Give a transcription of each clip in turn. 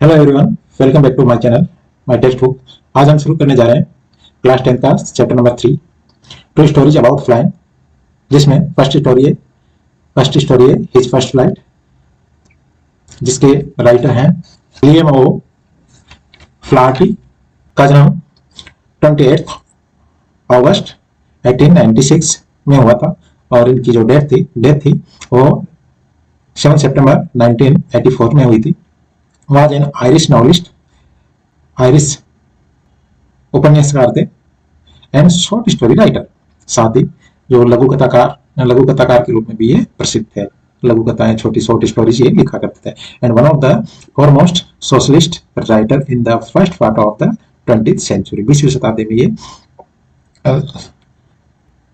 Hello everyone, welcome back to my channel my text book. आज हम शुरू करने जा रहे हैं क्लास 10 का chapter number 3 two stories about flying, जिसमें फर्स्ट स्टोरी है हिज फर्स्ट फ्लाइट, जिसके राइटर हैं विलियम ओ फ्लाटी का जन्म 28 अगस्त 1896 में हुआ था और इनकी जो डेथ थी वो 7 सितंबर 1984 में हुई थी। was an Irish novelist, Irish उपन्यासकार थे एंड शॉर्ट स्टोरी राइटर। साथ ही जो लघु कथाकार के रूप में भी ये प्रसिद्ध थे। लघु कथाएं, छोटी शॉर्ट स्टोरीज ये लिखा करते थे and one of the foremost socialist writer in the first part of the 20th century. 20वीं शताब्दी में ये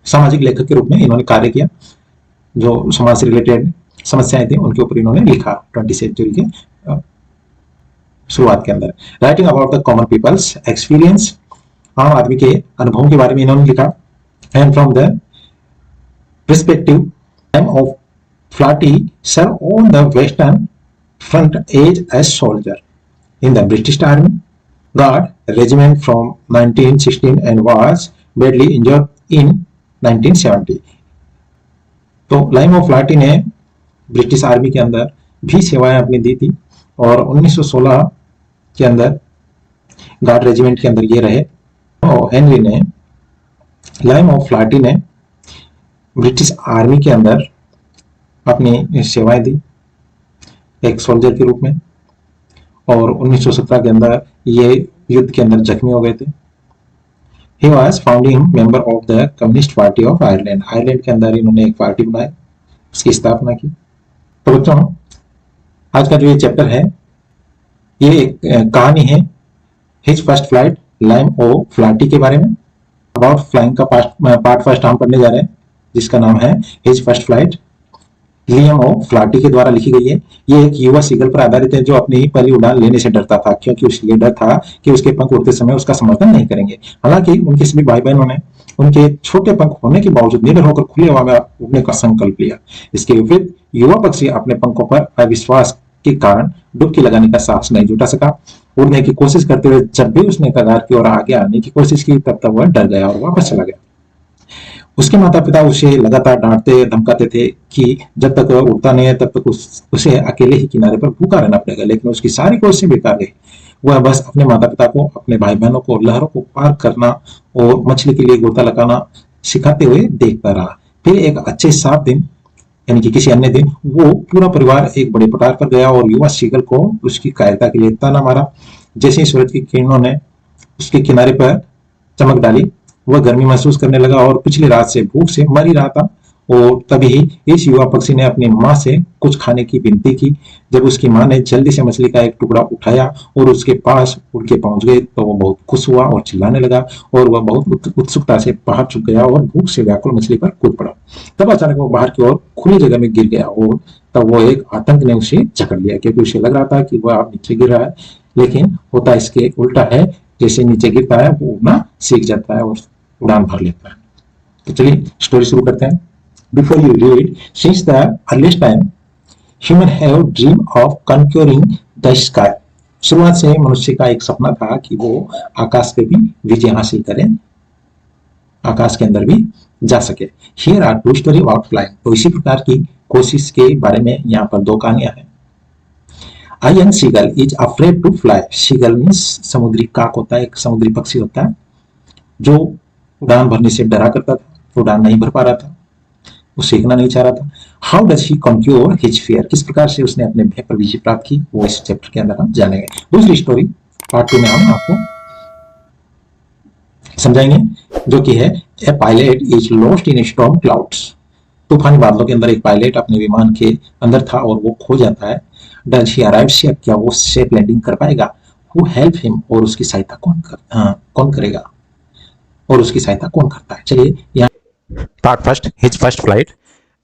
सामाजिक लेखक के रूप में इन्होंने कार्य किया। जो समाज से रिलेटेड समस्याएं थी उनके ऊपर इन्होंने लिखा 20th सेंचुरी के शुरुआत के अंदर। Writing about the common people's experience, आम आदमी के अनुभवों के बारे में इन्होंने लिखा। And from the perspective time of फ्लाटी serve on the Western Front as a soldier in the British army guard regiment from 1916 and was badly injured in 1970। तो लाइम ऑफ फ्लाटी ने ब्रिटिश आर्मी के अंदर भी सेवाएं अपनी दी थी और 1916 के अंदर गार्ड रेजिमेंट के अंदर ये रहे। और हेनरी ने, लाइम ऑफ फ्लाटी ने ब्रिटिश आर्मी के अंदर अपनी सेवाएं दी एक सोल्जर के रूप में और 1917 के अंदर ये युद्ध के अंदर जख्मी हो गए थे। He was founding member of the communist party of Ireland. Ireland के अंदर इन्होंने एक पार्टी बनाई, उसकी स्थापना की। तो बच्चों, आज का जो ये चैप्टर है ये एक कहानी है हिज फर्स्ट फ्लाइट लाइम ओ फ्लाटी के बारे में। अबाउट फ्लाइंग का पार्ट फर्स्ट हम पढ़ने जा रहे हैं, जिसका नाम है हिज फर्स्ट फ्लाइट, विलियम ओ फ्लाटी के द्वारा लिखी गई है। ये एक युवा सीगल पर आधारित है जो अपनी पहली उड़ान लेने से डरता था, क्योंकि उसके डर था कि उसके पंख उड़ते समय उसका समर्थन नहीं करेंगे। हालांकि उनके सभी भाई बहनों ने उनके छोटे पंख होने के बावजूद निडर होकर खुली हवा में उड़ने का संकल्प लिया। इसके विपरीत युवा पक्षी अपने पंखों पर अविश्वास के कारण डुबकी लगाने का साहस नहीं जुटा सका। उड़ने की कोशिश करते हुए जब भी उसने कगार की ओर आगे आने की कोशिश की तब तक वह डर गया और वापस चला गया। उसके माता पिता उसे लगातार डांटते धमकाते थे कि जब तक वह उड़ता नहीं है तब तक उसे अकेले ही किनारे पर भूखा रहना पड़ेगा, लेकिन उसकी सारी कोशिशें बेकार गई। वह बस अपने माता पिता को, अपने भाई बहनों को लहरों को पार करना और मछली के लिए गोता लगाना सिखाते हुए देखता रहा। फिर एक अच्छे साफ दिन, यानी कि किसी अन्य दिन, वो पूरा परिवार एक बड़े पठार पर गया और युवा सीगल को उसकी कायरता के लिए ताना मारा। जैसे ही सूरज की किरणों ने उसके किनारे पर चमक डाली, वह गर्मी महसूस करने लगा और पिछली रात से भूख से मर ही रहा था। और तभी इस युवा पक्षी ने अपनी माँ से कुछ खाने की विनती की। जब उसकी माँ ने जल्दी से मछली का एक टुकड़ा उठाया और उसके पास उड़ के पहुंच गए तो वह बहुत खुश हुआ और चिल्लाने लगा और वह बहुत उत्सुकता से बाहर छुप गया और भूख से व्याकुल मछली पर कूद पड़ा। तब अचानक वो बाहर की ओर खुली जगह में गिर गया और तब वो एक आतंक ने उसे जकड़ लिया, क्योंकि उसे लग रहा था कि वह अब नीचे गिर रहा है, लेकिन होता इसके उल्टा है। जैसे नीचे गिरता है वो उड़ना सीख जाता है और उड़ान भर लेता है। तो चलिए स्टोरी शुरू करते हैं। Before you read, since the earliest time human have dream of conquering the sky. शुरुआत से मनुष्य का एक सपना था कि वो आकाश पे भी विजय हासिल करे, आकाश के अंदर भी जा सके। Here are two story about flying. तो इसी प्रकार की कोशिश के बारे में यहाँ पर दो कहानियां हैं। A young seagull is afraid to fly. Seagull means समुद्री काक होता है, एक समुद्री पक्षी होता है जो उड़ान भरने से डरा करता था, उड़ान नहीं भर पा रहा था, वो सीखना नहीं चाह रहा था। How does he conquer his fear, किस प्रकार से उसने अपने भय पर विजय प्राप्त की, वो इस चैप्टर के अंदर हम जानेंगे। दूसरी स्टोरी पार्ट 2 में हम आपको समझाएंगे, जो कि है a pilot is lost in storm clouds. तूफानी बादलों के अंदर एक पायलट अपने विमान के अंदर था और वो खो जाता है। डज ही अराइव सेफ, क्या वो सेफ लैंडिंग कर पाएगा। हु हेल्प हिम, और उसकी सहायता कौन करेगा और उसकी सहायता कौन करता है। चलिए यहाँ part first, his first flight.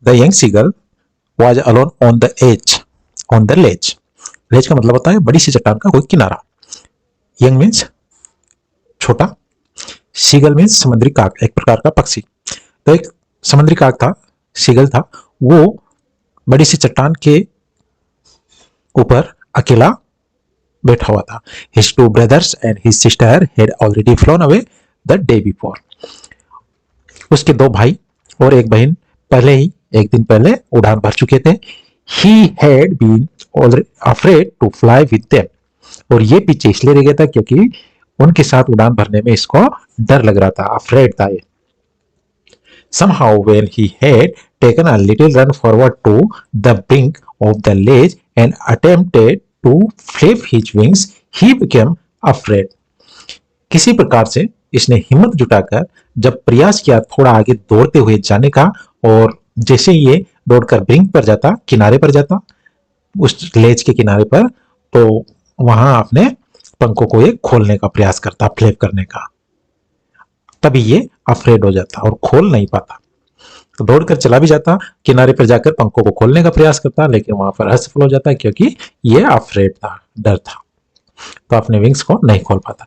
The young seagull was alone on the edge, on the ledge. Ledge का मतलब होता है बड़ी सी चट्टान का कोई किनारा। यंग मीन्स छोटा, सीगल मीन्स समुद्री काक, एक प्रकार का पक्षी। तो एक समुद्री काक था, सीगल था, वो बड़ी सी चट्टान के ऊपर अकेला बैठा हुआ था। His two brothers and his sister had already flown away the day before. उसके दो भाई और एक बहन पहले ही एक दिन पहले उड़ान भर चुके थे। He had been afraid to fly with them. और ये पीछे इसलिए रह गया था क्योंकि उनके साथ उड़ान भरने में इसको डर लग रहा था, अफ्रेड था ये। Somehow when he had taken a little run forward to the brink of the ledge and attempted to flap his wings, he became afraid. किसी प्रकार से इसने हिम्मत जुटाकर जब प्रयास किया थोड़ा आगे दौड़ते हुए जाने का, और जैसे ये दौड़कर ब्रिंक पर जाता, किनारे पर जाता, उस लेज के किनारे पर, तो वहां अपने पंखों को ये खोलने का प्रयास करता, फ्लैप करने का। तभी ये अफ्रेड हो जाता और खोल नहीं पाता। तो दौड़कर चला भी जाता, किनारे पर जाकर पंखों को खोलने का प्रयास करता, लेकिन वहां पर असफल हो जाता क्योंकि ये अफ्रेड था, डर था, तो अपने विंग्स को नहीं खोल पाता।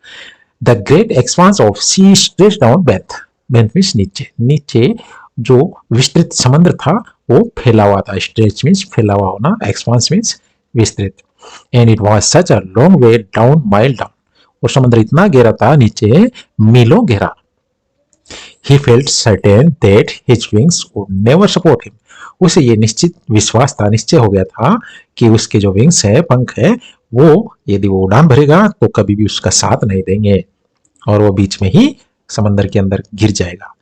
The great expanse of sea stretched out beneath, beneath means नीचे, नीचे जो विस्तृत समुद्र था वो फैला हुआ था। स्ट्रेच मींस फैला हुआ होना, एक्सपांस मींस विस्तृत। And it was such a long way down, mile down, और समुद्र इतना गहरा था, नीचे मीलों गहरा। He felt certain that his wings would never support him. उसे ये निश्चित विश्वास था, निश्चय हो गया था कि उसके जो विंग्स है, पंख है, वो यदि वो उड़ान भरेगा तो कभी भी उसका साथ नहीं देंगे और वो बीच में ही समंदर के अंदर गिर जाएगा।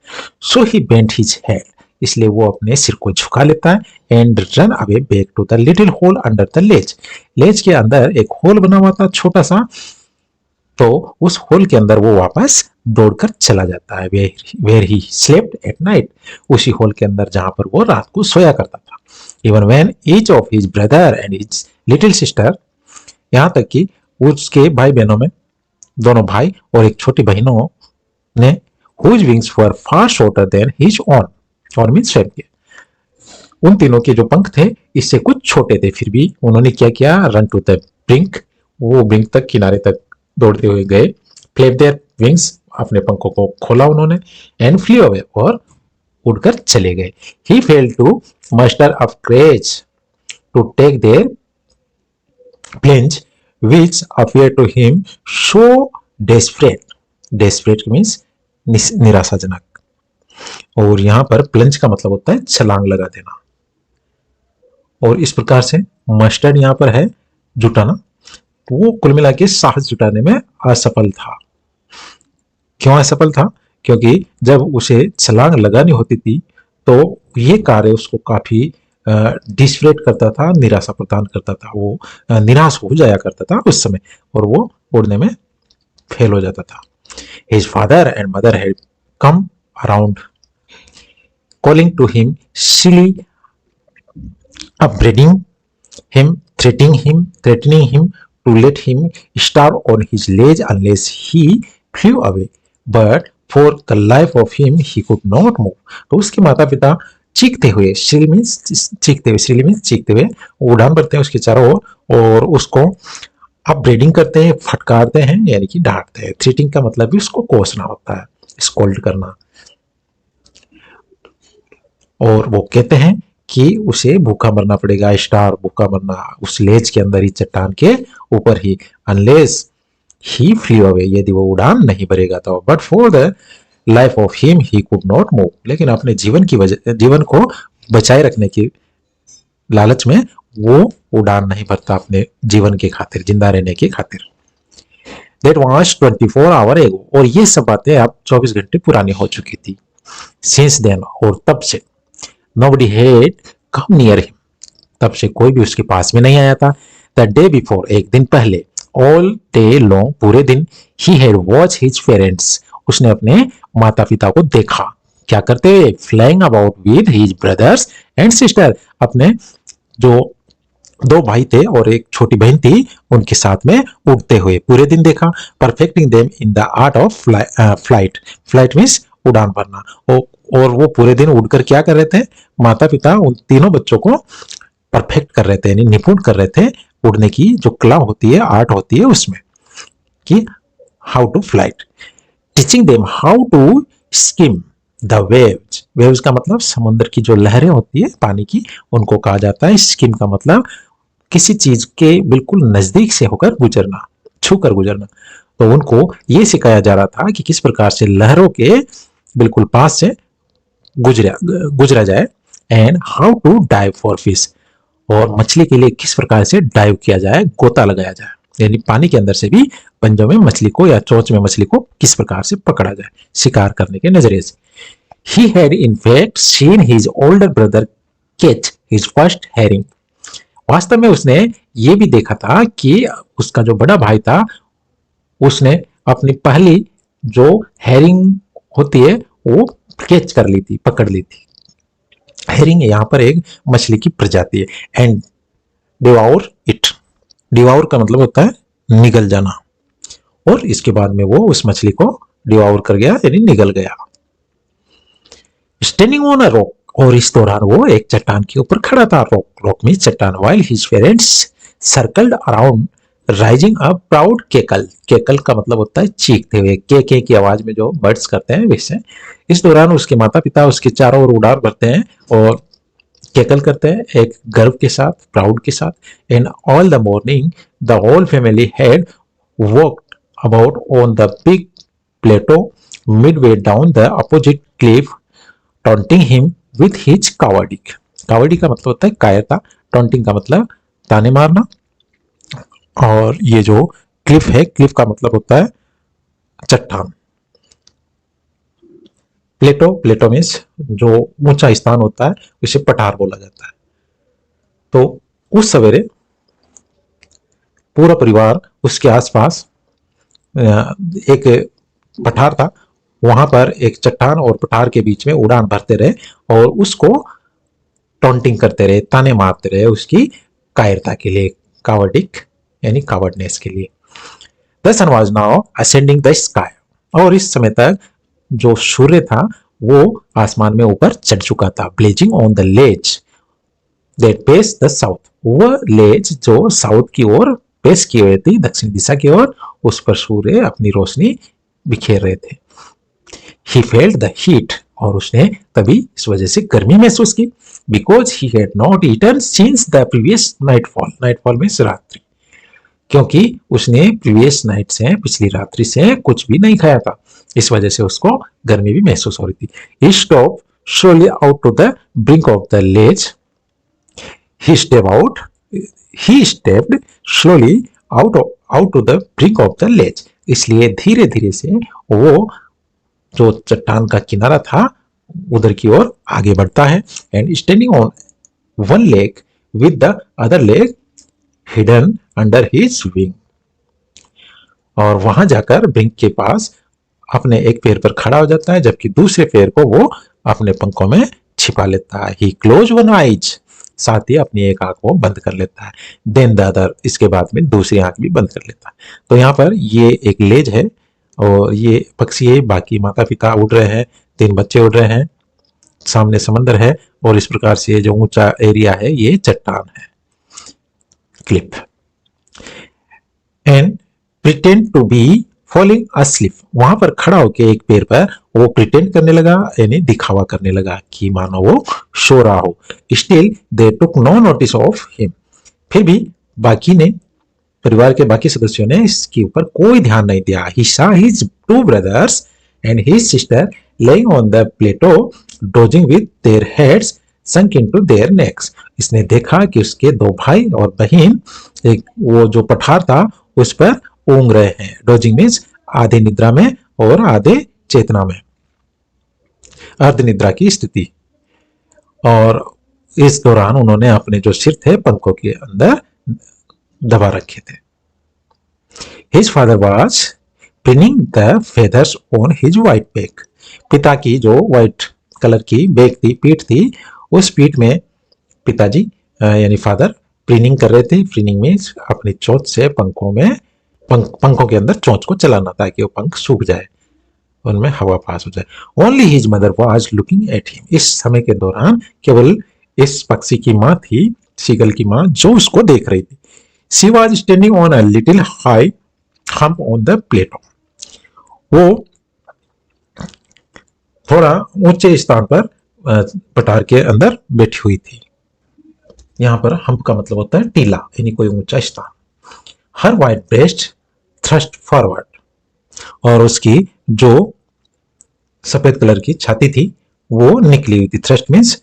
So he bent his head, इसलिए वो अपने सिर को झुका लेता है। And run away back to the little hole under the ledge, ledge के अंदर एक होल बना हुआ था छोटा सा, तो उस होल के अंदर वो वापस दौड़कर चला जाता है। Where he slept at night, उसी होल के अंदर जहां पर वो रात को सोया करता था। Even when each of his brother and his little sister, यहां तक कि उसके भाई बहनों में, दोनों भाई और एक छोटी बहनों ने, हुज विंग्स वर फार शॉर्टर देन हिज ओन, और मींस स्वयं के, उन तीनों के जो पंख थे इससे कुछ छोटे थे, फिर भी उन्होंने क्या किया, रन टू द ब्रिंक, वो ब्रिंक तक, किनारे तक दौड़ते हुए गए। फ्लैप देयर विंग्स, अपने पंखों को खोला उन्होंने। एंड फ्ली अवे, और उड़कर चले गए। He fail to muster of courage to take their plunge which appear to him so desperate, desperate means निराशाजनक, और यहां पर प्लंज का मतलब होता है छलांग लगा देना। और इस प्रकार से मस्टर्ड यहां पर है जुटाना, तो वो कुल मिला के साहस जुटाने में असफल था। क्यों असफल था? क्योंकि जब उसे छलांग लगानी होती थी तो ये कार्य उसको काफी डिस्परेट करता था, निराशा प्रदान करता था, वो निराश हो जाया करता था उस समय, और वो उड़ने में फेल हो जाता था। His father and mother had come around, calling to him silly, upbraiding him, threatening him to let him starve on his ledge unless he flew away. But for the life of him he could not move. तो उसके माता पिता चीखते हुए, Srila means चीखते हुए, Srila means चीखते हुए उड़ान भरते हैं उसके चारों ओर, और उसको अपब्रेडिंग करते हैं, फटकारते हैं, यानी कि डांटते हैं। थ्रेटिंग का मतलब भी उसको कोसना होता है, स्कोल्ड करना। और वो कहते हैं कि उसे भूखा मरना पड़ेगा, स्टार भूखा मरना उस लेज के अंदर ही, चट्टान के ऊपर ही, अनलेस ही फ्ली अवे, यदि वो उड़ान नहीं भरेगा तो। But for the life of him he could not move, लेकिन अपने जीवन को बचाए रखने की लालच में वो उड़ान नहीं भरता, अपने जीवन के खातिर, जिंदा रहने की खातिर। That was 24 hours ago, और ये सब बातें अब 24 घंटे पुरानी हो चुकी थी। Since then, और तब से, nobody had come near him, तब से कोई भी उसके पास में नहीं आया था। The day before, एक दिन पहले, all day long, पूरे दिन, he had watched his parents, उसने अपने माता पिता को देखा, क्या करते हुए, flying about with his brothers and sister, अपने जो दो भाई थे और एक छोटी बहन थी उनके साथ में उड़ते हुए पूरे दिन देखा। Perfecting them in the art of flight, flight means उड़ान भरना, और वो पूरे दिन उड़कर क्या कर रहे थे, माता पिता उन तीनों बच्चों को परफेक्ट कर रहे थे, यानी निपुण कर रहे थे उड़ने की जो कला होती है, आर्ट होती है उसमें, कि how to flight. Teaching them how to skim the waves, waves का मतलब समुद्र की जो लहरें होती है पानी की, उनको कहा जाता है। स्किम का मतलब किसी चीज के बिल्कुल नजदीक से होकर गुजरना, छूकर गुजरना। तो उनको ये सिखाया जा रहा था कि किस प्रकार से लहरों के बिल्कुल पास से गुजरा जाए, and how to dive for fish, और मछली के लिए किस प्रकार से डाइव किया जाए, गोता लगाया जाए, यानी पानी के अंदर से भी पंजों में मछली को या चोंच में मछली को किस प्रकार से पकड़ा जाए शिकार करने के नजरिए से। He had in fact seen his older brother catch his first herring. वास्तव में उसने ये भी देखा था कि उसका जो बड़ा भाई था उसने अपनी पहली जो हेरिंग होती है वो कैच कर ली थी, पकड़ ली थी। हेरिंग यहाँ पर एक मछली की प्रजाति है। एंड डिवाउर इट, डिवाउर का मतलब होता है निगल जाना, और इसके बाद में वो उस मछली को डिवाउर कर गया यानी निगल गया। स्टैंडिंग ऑन अ रॉक, और इस दौरान वो एक चट्टान के ऊपर खड़ा था। रॉक में चट्टान। While his parents circled around raising a proud cackle, cackle का मतलब होता है चीखते हुए, के की आवाज में जो बर्ड्स करते हैं वैसे। इस दौरान उसके माता पिता उसके चारों ओर उड़ान भरते हैं और केकल करते हैं एक गर्व के साथ, प्राउड के साथ। And all the morning the whole family had walked about on the big plateau midway down the opposite cliff taunting him with his cowardice. Cowardice का मतलब होता है कायरता, टॉन्टिंग का मतलब ताने मारना, और ये जो क्लिफ है, क्लिफ का मतलब होता है चट्टान। प्लेटो, प्लेटो मीन्स जो ऊंचा स्थान होता है उसे पठार बोला जाता है। तो उस सवेरे पूरा परिवार उसके आसपास एक पठार था, वहां पर एक चट्टान और पठार के बीच में उड़ान भरते रहे और उसको टॉन्टिंग करते रहे, ताने मारते रहे उसकी कायरता के लिए, कावर्डिक यानी कावर्डनेस के लिए। The sun was now ascending the sky, और इस समय तक जो सूर्य था वो आसमान में ऊपर चढ़ चुका था। Blazing on the Lay's that face the south, वह लेज जो साउथ की ओर पेश की हुई थी, दक्षिण दिशा की ओर, उस पर सूर्य अपनी रोशनी बिखेर रहे थे। He felt the heat, और उसने तभी इस वजह से गर्मी महसूस की। Because he had not eaten since the previous nightfall, nightfall means रात्रि, क्योंकि उसने प्रीवियस नाइट से, पिछली रात्रि से कुछ भी नहीं खाया था, इस वजह से उसको गर्मी भी महसूस हो रही थी। He stopped slowly out to the brink of the ledge. He stepped slowly out to the brink of the ledge. इसलिए धीरे धीरे से वो जो चट्टान का किनारा था उधर की ओर आगे बढ़ता है। And standing on one leg with the other leg hidden under his wing, और वहां जाकर ब्रिंक के पास अपने एक पैर पर खड़ा हो जाता है, जबकि दूसरे पैर को वो अपने पंखों में छिपा लेता है। ही क्लोज वन आइज, साथ ही अपनी एक आंख को बंद कर लेता है। देन द अदर, इसके बाद में दूसरी आंख भी बंद कर लेता है। तो यहाँ पर ये एक लेज है और ये पक्षी है, बाकी माता पिता उड़ रहे हैं, 3 बच्चे उड़ रहे हैं, सामने समंदर है, और इस प्रकार से जो ऊंचा एरिया है ये चट्टान है, cliff. And pretend to be falling asleep, वहां पर खड़ा होकर एक पैर पर वो प्रिटेंड करने लगा, यानी दिखावा करने लगा कि मानो वो सो रहा हो। Still they took no notice of him, फिर भी बाकी ने, परिवार के बाकी सदस्यों ने इसके ऊपर कोई ध्यान नहीं दिया। He saw his 2 brothers and his sister laying on the plateau dozing with their heads sunk into their necks. इसने देखा कि उसके 2 भाई और बहन एक वो जो पठार था उस पर ऊँग रहे हैं। डोजिंग मीन्स आधे निद्रा में और आधे चेतना में, अर्ध निद्रा की स्थिति। और इस दौरान उन्होंने अपने जो सिर थे पंखों के अंदर दबा रखे थे। His father was pinning the feathers on his white back. पिता की जो व्हाइट कलर की बैक थी, पीठ थी, उस पीठ में पिताजी यानी फादर प्रिनिंग कर रहे थे। प्रिनिंग में अपनी चोंच से पंखों में, पंखों के अंदर चोंच को चलाना ताकि वो पंख सूख जाए, उनमें हवा पास हो जाए। Only his mother was looking at him. इस समय के दौरान केवल इस पक्षी की माँ थी, सीगल की माँ, जो उसको देख रही थी। She was standing on a little high hump on the plateau. वो थोड़ा ऊंचे स्थान पर पठार के अंदर बैठी हुई थी। यहाँ पर हम्प का मतलब होता है टीला, यानी कोई ऊंचा स्थान। हर वाइट ब्रेस्ट थ्रस्ट फॉरवर्ड, और उसकी जो सफेद कलर की छाती थी वो निकली हुई थी। थ्रस्ट मीन्स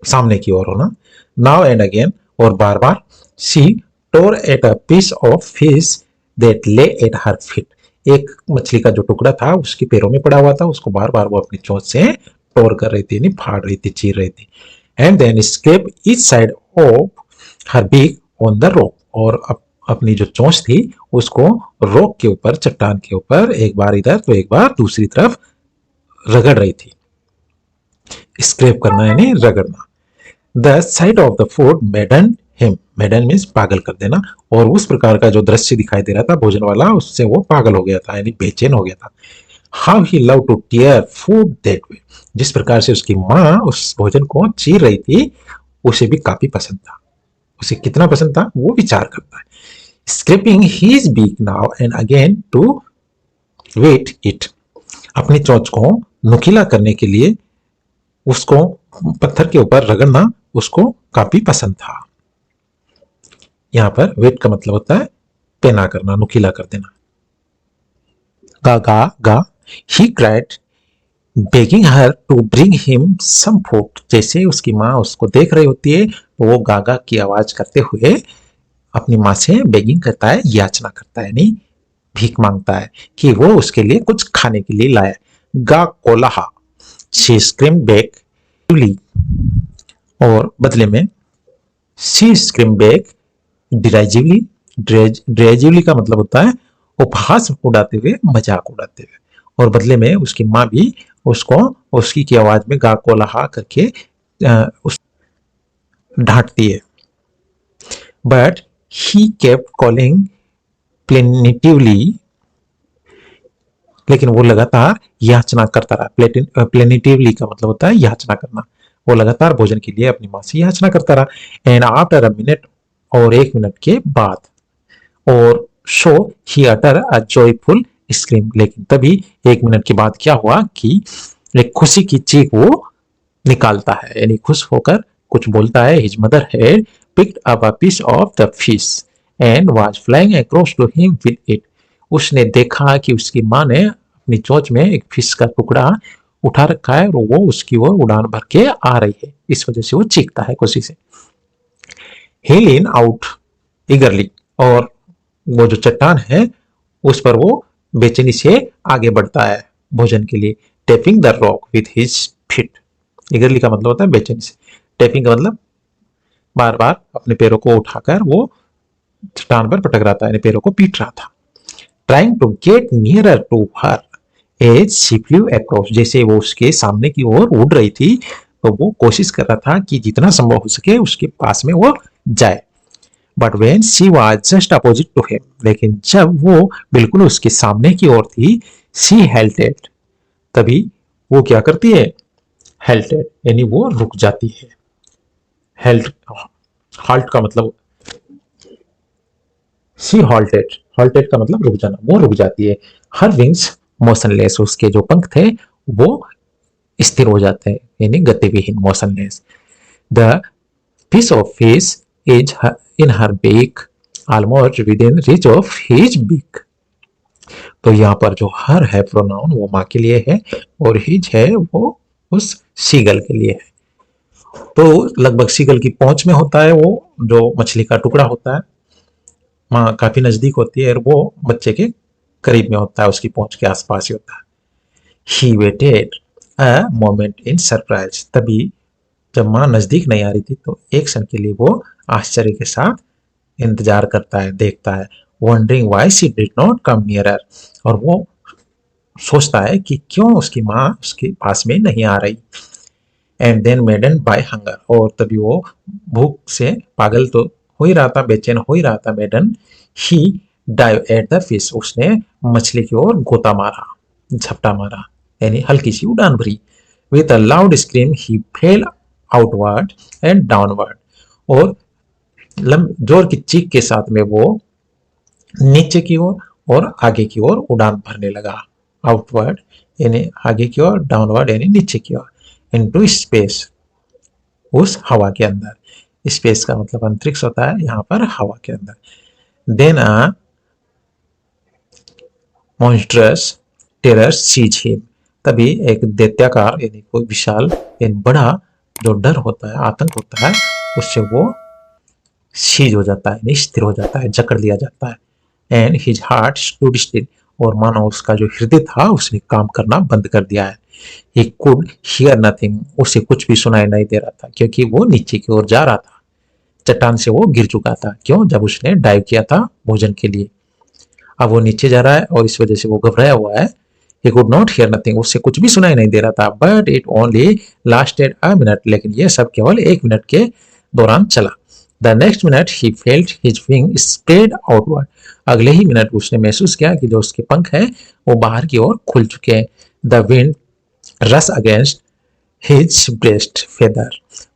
सामने की ओर होना। नाउ एंड अगेन, और बार बार। She tore at a piece of fish that lay at her feet, एक मछली का जो टुकड़ा था उसके पैरों में पड़ा हुआ था, उसको बार बार वो अपनी चोंच से टोर कर रही थी, फाड़ रही थी, चीर रही थी। And then scrape each side of her beak on the rock, और अपनी जो चोंच थी उसको रॉक के ऊपर, चट्टान के ऊपर एक बार इधर तो एक बार दूसरी तरफ रगड़ रही थी। स्क्रैप करना यानी रगड़ना। The sight of the food maddened him, maddened means पागल कर देना, और उस प्रकार का जो दृश्य दिखाई दे रहा था भोजन वाला, उससे वो पागल हो गया था, यानी बेचैन हो गया था। How he love to tear food that way, जिस प्रकार से उसकी माँ उस भोजन को चीर रही थी उसे भी काफी पसंद था। उसे कितना पसंद था वो विचार करता है। Scraping his beak now and again to whet it, अपनी चोंच को नुकीला करने के लिए उसको पत्थर के ऊपर रगड़ना उसको काफी पसंद था। यहां पर वेट का मतलब होता है पेना करना, नुकीला कर देना। गा गा गा, he cried begging her to bring him some food, जैसे उसकी माँ उसको देख रही होती है तो वो गागा की आवाज करते हुए अपनी माँ से बेगिंग करता है, याचना करता है, नहीं भीख मांगता है कि वो उसके लिए कुछ खाने के लिए लाए। गा कोलाहा, शी स्क्रीम बैक, और बदले में सी स्क्रीम बैक डिराइजिवली, डिराइजिवली का मतलब होता है उपहास उड़ाते हुए, मजाक उड़ाते हुए, और बदले में उसकी माँ भी उसको उसकी की आवाज में गा कोलाहा करके उस डांटती है। बट ही केप्ट कॉलिंग प्लेनिटिवली, लेकिन वो लगातार याचना करता रहा। प्लेनिटिवली का मतलब होता है याचना करना। वो लगातार भोजन के लिए अपनी माँ से याचना करता रहा। एंड आफ्टर अ मिनट, और एक मिनट के बाद, और शो ही अटर अ जॉयफुल स्क्रीम, लेकिन तभी एक मिनट के बाद क्या हुआ कि एक खुशी की चीख वो निकालता है, यानी खुश होकर कुछ बोलता है। His mother had picked up a piece of the fish and was flying across to him with it, उसने देखा कि उसकी माँ ने अपनी चोंच में एक फिश का टुकड़ा उठा रखा है और वो उसकी ओर उड़ान भर के आ रही है, इस वजह से वो चीखता है खुशी से। ही लीन आउट ईगरली, और वो जो चट्टान है उस पर वो बेचैनी से आगे बढ़ता है भोजन के लिए। Tapping the rock with his feet, eagerly का मतलब होता है बेचैनी से, टेपिंग का मतलब बार बार अपने पैरों को उठाकर वो चट्टान पर पटक रहा था, यानी पैरों को पीट रहा था। Trying to get nearer to her as she flew across, जैसे वो उसके सामने की ओर उड़ रही थी तो वो कोशिश कर रहा था कि जितना संभव हो सके उसके पास में वो जाए। But when she was just opposite to him, लेकिन जब वो बिल्कुल उसके सामने की ओर थी, शी हेल्टेड, तभी वो क्या करती है, हेल्टेड यानी वो रुक जाती है। हेल्ट, हाल्ट का मतलब, शी हॉल्टेड, हॉल्टेड का मतलब रुक जाना, वो रुक जाती है। हर विंग्स मोशनलेस, उसके जो पंख थे वो स्थिर हो जाते हैं, यानी गतिविहीन, motionless. The piece of fish is in her beak almost within reach of his beak, तो यहाँ पर जो हर है प्रोनाउन वो माँ के लिए है और हिज है वो उस सीगल के लिए है। तो लगभग सीगल की पहुंच में होता है वो जो मछली का टुकड़ा होता है, माँ काफी नजदीक होती है और वो बच्चे के करीब में होता है, उसकी पहुंच के आसपास ही होता है। He waited a moment in surprise, तभी जब माँ नजदीक नहीं आ रही थी तो एक क्षण के लिए वो आश्चर्य के साथ इंतजार करता है, देखता है। Wondering why she did not come nearer, और वो सोचता है कि क्यों उसकी माँ उसके पास में नहीं आ रही। And then maddened by hunger, और तभी वो भूख से पागल तो हो ही रहा था, बेचैन हो ही रहा था maddened. He dived at the fish, उसने मछली की ओर गोता मारा, झपटा मारा, यानी हल्की सी उड़ान भरी। With a loud scream he fail outward and downward, और जोर की चीख के साथ में वो नीचे की ओर और आगे की ओर उड़ान भरने लगा। आउटवर्ड यानी आगे की ओर, डाउनवर्ड यानी नीचे की ओर, इनटू स्पेस, उस हवा के अंदर। स्पेस का मतलब अंतरिक्ष होता है, यहाँ पर हवा के अंदर। देन अ मॉन्स्ट्रस टेरर सीज हिम, तभी एक दैत्याकार यानी कोई विशाल यानी बड़ा जो डर होता है, आतंक होता है, उससे वो सीज हो जाता है, स्थिर हो जाता है, जकड़ लिया जाता है। And his heart stood still, और मानो उसका जो हृदय था उसने काम करना बंद कर दिया है। ही कुड हियर नथिंग, उसे कुछ भी सुनाई नहीं दे रहा था, क्योंकि वो नीचे की ओर जा रहा था। चट्टान से वो गिर चुका था, क्यों? जब उसने डाइव किया था भोजन के लिए। अब वो नीचे जा रहा है और इस वजह से वो घबराया हुआ है। He could not hear nothing, उससे कुछ भी सुनाई नहीं दे रहा था। But it only lasted a minute, लेकिन ये सब केवल 1 मिनट के दौरान चला। The next minute he felt his wing spread outward, अगले ही मिनट उसने महसूस किया कि जो उसके पंख हैं वो बाहर की ओर खुल चुके हैं। The wind rush against his breast feather,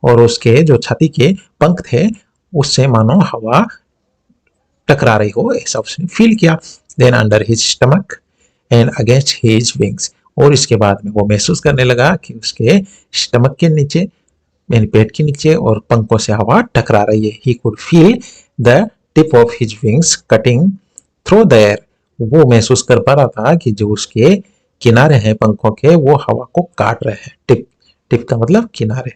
और उसके जो छाती के पंख थे उससे मानो हवा टकरा रही हो, ऐसा उसने फील किया। Then under his stomach and against his wings, और इसके बाद में वो महसूस करने लगा कि उसके स्टमक के नीचे यानी पेट के नीचे और पंखों से हवा टकरा रही है। He could feel the tip of his wings cutting through the air, वो महसूस कर पा रहा था कि जो उसके किनारे हैं पंखों के वो हवा को काट रहे हैं। टिप, टिप का मतलब किनारे।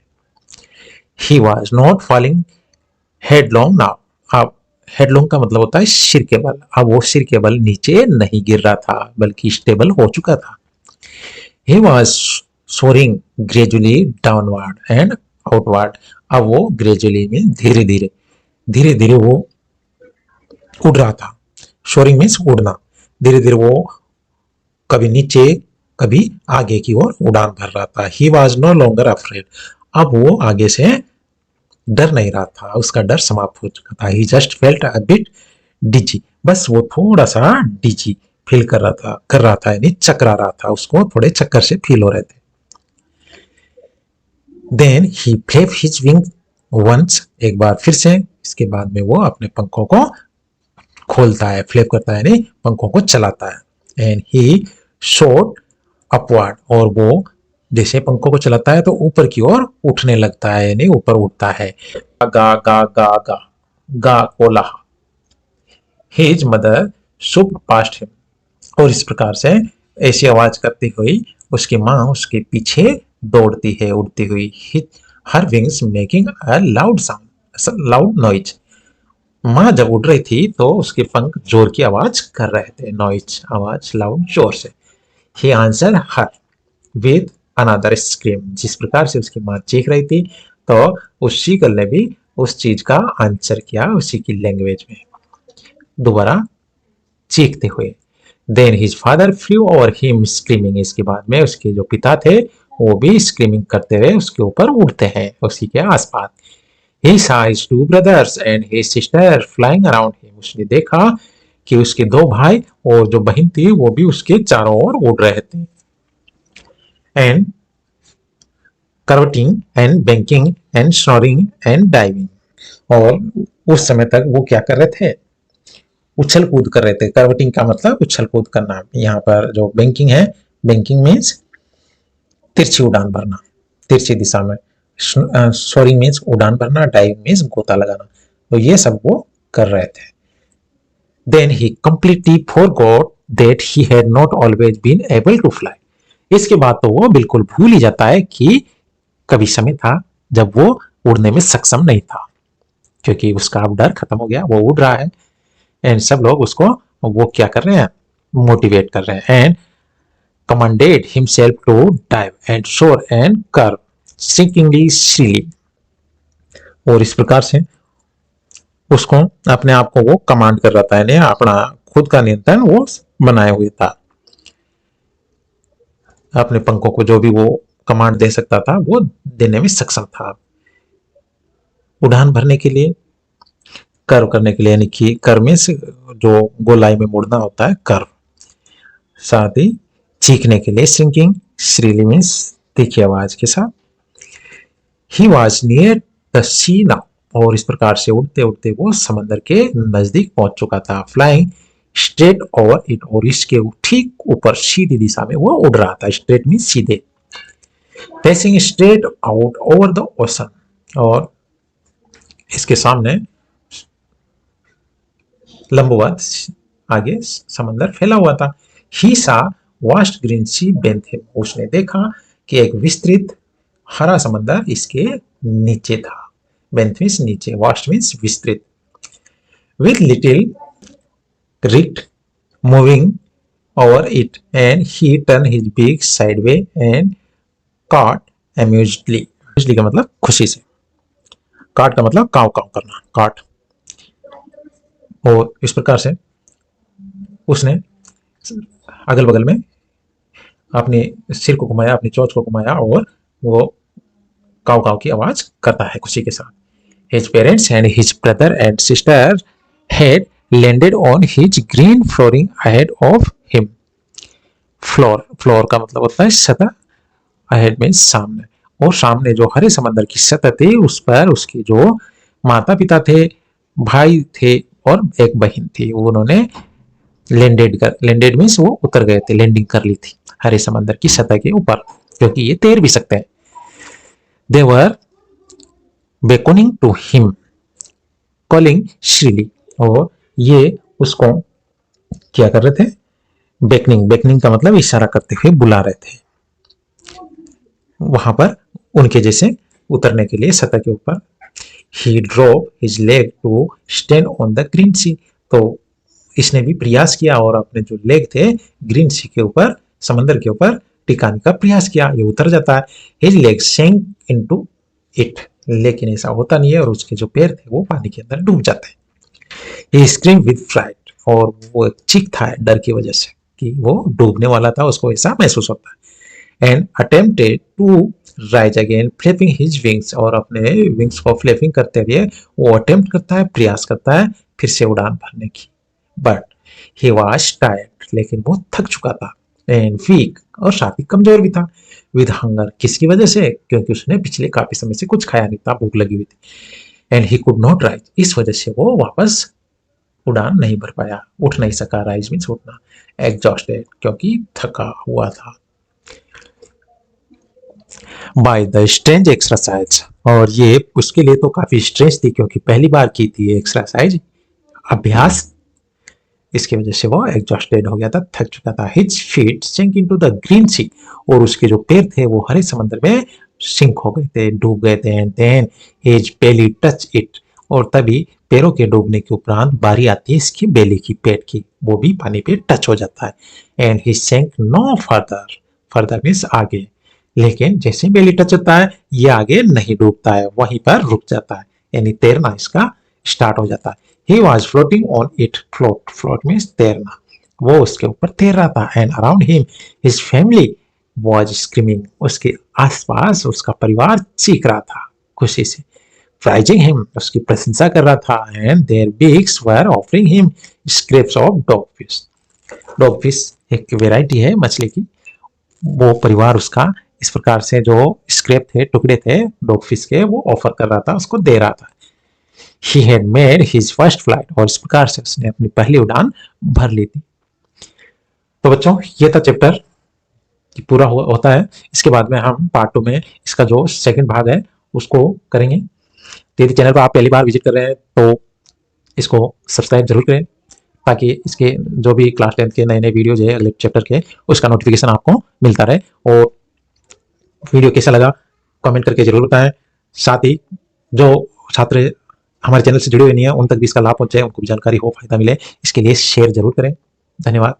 He was not falling headlong now, अब हेडलॉन्ग का मतलब होता है सिर के बल। अब वो सिर के बल नीचे नहीं गिर रहा था, बल्कि स्टेबल हो चुका था। He was soaring gradually downward and outward, अब वो ग्रेजुअली में धीरे धीरे धीरे धीरे वो उड़ रहा था। सोरिंग मीन्स उड़ना। धीरे धीरे वो कभी नीचे कभी आगे की ओर उड़ान भर रहा था। He was no longer afraid, अब वो आगे से डर नहीं रहा था, उसका डर समाप्त हो चुका था। He just felt a bit dizzy, बस वो थोड़ा सा डिजी फील कर रहा था यानी चकरा रहा था, उसको थोड़े चक्कर से फील हो रहे थे। Then he flapped his wings once, एक बार फिर से, इसके बाद में वो अपने पंखों को खोलता है, फ्लैप करता है यानी पंखों को चलाता है। एंड ही सोट अपवर्ड, और वो जैसे पंखों को चलाता है तो ऊपर की ओर उठने लगता है यानी ऊपर उठता है। गा गा गा गा गा कोला। हिज मदर सुप पास्ट हिम, और इस प्रकार से ऐसी आवाज करती हुई उसकी माँ उसके पीछे दौड़ती है उड़ती हुई। हर wings making a loud sound, loud noise. माँ जब उड़ रही थी तो उसके पंख जोर की आवाज कर रहे थे, नॉइज आवाज, लाउड जोर से। He answer her with another scream, जिस प्रकार से उसकी माँ चीख रही थी तो उस शीगल ने भी उस चीज का आंसर किया उसी की लैंग्वेज में, दोबारा चीखते हुए। Then his father flew over him screaming, इसके बाद में उसके जो पिता थे वो भी स्क्रीमिंग करते हुए उसके ऊपर उड़ते हैं उसी के आसपास। He saw his two brothers and his sister flying around him, उसने देखा कि उसके 2 भाई और जो बहन थी वो भी उसके चारों ओर उड़ रहे थे। And curveting and banking and snoring and diving, और उस समय तक वो क्या कर रहे थे? उछल कूद कर रहे थे। कर्वटिंग का मतलब उछल कूद करना। यहाँ पर जो बैंकिंग है, बैंकिंग मीन्स तिरछी उड़ान भरना, तिरछी दिशा में। सोरिंग मीन्स उड़ान भरना, डाइव मीन्स गोता लगाना। तो ये सब वो कर रहे थे। Then he completely forgot that he had not always been able to fly, इसके बाद तो वो बिल्कुल भूल ही जाता है कि कभी समय था जब वो उड़ने में सक्षम नहीं था, क्योंकि उसका अब डर खत्म हो गया, वो उड़ रहा है। एंड सब लोग उसको वो क्या कर रहे हैं? मोटिवेट कर रहे हैं। And commanded himself to dive and soar and curve sinkingly silly, और इस प्रकार से उसको अपने आप को वो कमांड कर रहा था, यानी अपना खुद का नियंत्रण वो बनाए हुए था। अपने पंखों को जो भी वो कमांड दे सकता था वो देने में सक्षम था। उड़ान भरने के लिए, कर्व करने के लिए, यानी कि कर्व में से जो गोलाई में मुड़ना होता है कर्व, साथ ही चीखने के लिए सिंकिंग, श्रीली मीन्स तीखी आवाज के साथ। He was near the sea now, और इस प्रकार से उड़ते उड़ते वो समंदर के नजदीक पहुंच चुका था। फ्लाइंग स्ट्रेट ओवर इट, और इसके ठीक ऊपर सीधी दिशा में वो उड़ रहा था। स्ट्रेट मीन्स सीधे। Passing straight out over the ocean, और इसके सामने लंबवत आगे समंदर फैला हुआ था। ही सा वास्ट ग्रीन सी बेंथ हिम, उसने देखा कि एक विस्तृत हरा समंदर इसके नीचे था। बेंथ मीन्स नीचे, वास्ट मीन्स विस्तृत। विथ लिटिल रिक्ट moving over it, and he turned his beak sideway and caught amusedly. amusedly का मतलब खुशी से, काट का मतलब काव काव करना, काट। और इस प्रकार से उसने अगल बगल में अपने सिर को घुमाया, अपनी चोंच को घुमाया और वो काव काव की आवाज करता है खुशी के साथ। His parents and his brother and sister had landed on his green flooring ahead of him. Floor का मतलब होता है सतह, अहेड मीन्स सामने, और सामने जो हरे समंदर की सतह थी उस पर उसके जो माता पिता थे, भाई थे और एक बहन थी, उन्होंने लैंडेड मीन्स वो उतर गए थे, लैंडिंग कर ली थी हरे समंदर की सतह के ऊपर, क्योंकि ये तैर भी सकते हैं। They were beckoning to him, calling shrilly, और ये उसको क्या कर रहे थे, बेकनिंग का मतलब इशारा करते हुए बुला रहे थे वहां पर उनके जैसे उतरने के लिए सतह के ऊपर। He drove his leg to stand on the green sea, तो इसने भी प्रयास किया और अपने जो लेग थे ग्रीन सी के ऊपर, समंदर के ऊपर टिकाने का प्रयास किया, ये उतर जाता है। His legs sank into it, लेकिन ऐसा होता नहीं है और उसके जो पैर थे वो पानी के अंदर डूब जाते हैं। He screamed with fright, और वो चीखता है डर की वजह से कि वो डूबने वाला था, उसको ऐसा महसूस होता है। And attempted to rise again flapping his wings, और अपने विंग्स को फ्लैपिंग करते हुए वो अटेम्प्ट करता है, प्रयास करता है फिर से उड़ान भरने की। बट ही वाज टायर्ड, लेकिन वो थक चुका था। एंड वीक, और साथ ही कमजोर भी था। विद हंगर, किसकी वजह से, क्योंकि उसने पिछले काफी समय से कुछ खाया नहीं था, भूख लगी हुई थी। And he could not rise, इस वजह से वो वापस उड़ान नहीं भर पाया, उठ नहीं सका। राइज मीन्स उठना। एग्जॉस्टेड, क्योंकि थका हुआ था। बाय द स्ट्रेंज एक्सरसाइज, और ये उसके लिए तो काफी स्ट्रेंज थी क्योंकि पहली बार की थी एक्सरसाइज, अभ्यास, इसकी वजह से वो एग्जॉस्टेड हो गया था, थक चुका था। His feet sink into the green sea, और उसके जो पैर थे वो हरे समंदर में सिंक हो गए थे, डूब गए थे। And then his belly touch it, और तभी पैरों के डूबने के उपरांत बारी आती है इसकी बेली की, पेट की, वो भी पानी पे टच हो जाता है। And he sank no further, further means आगे, लेकिन जैसे बेली टच होता है ये आगे नहीं डूबता है, वहीं पर रुक जाता है, यानी तैरना इसका स्टार्ट हो जाता है। He was floating on it, float means तैरना, वो उसके ऊपर तैर रहा था। And around him his family was screaming, उसके आसपास उसका परिवार चीख रहा था खुशी से। Praising him, उसकी प्रशंसा कर रहा था। And their beaks were offering him scraps of dogfish, dogfish एक वेराइटी है मछली की, वो परिवार उसका इस प्रकार से जो स्क्रैप थे, टुकड़े थे डॉगफिश के, वो ऑफर कर रहा था, उसको दे रहा था। He had made his first flight, और इस प्रकार से उसने अपनी पहली उड़ान भर ली थी। तो बच्चों ये था चैप्टर पूरा होता है। इसके बाद में हम पार्ट 2 में इसका जो सेकंड भाग है उसको करेंगे। तो यदि चैनल पर आप पहली बार विजिट कर रहे हैं तो इसको सब्सक्राइब जरूर करें, ताकि इसके जो भी क्लास 10 के नए नए वीडियोज है अगले चैप्टर के, उसका नोटिफिकेशन आपको मिलता रहे। और वीडियो कैसा लगा कमेंट करके जरूर बताएं। साथ ही जो छात्र हमारे चैनल से जुड़े हुए नहीं है उन तक भी इसका लाभ पहुंचे, उनको भी जानकारी हो, फायदा मिले, इसके लिए शेयर जरूर करें। धन्यवाद।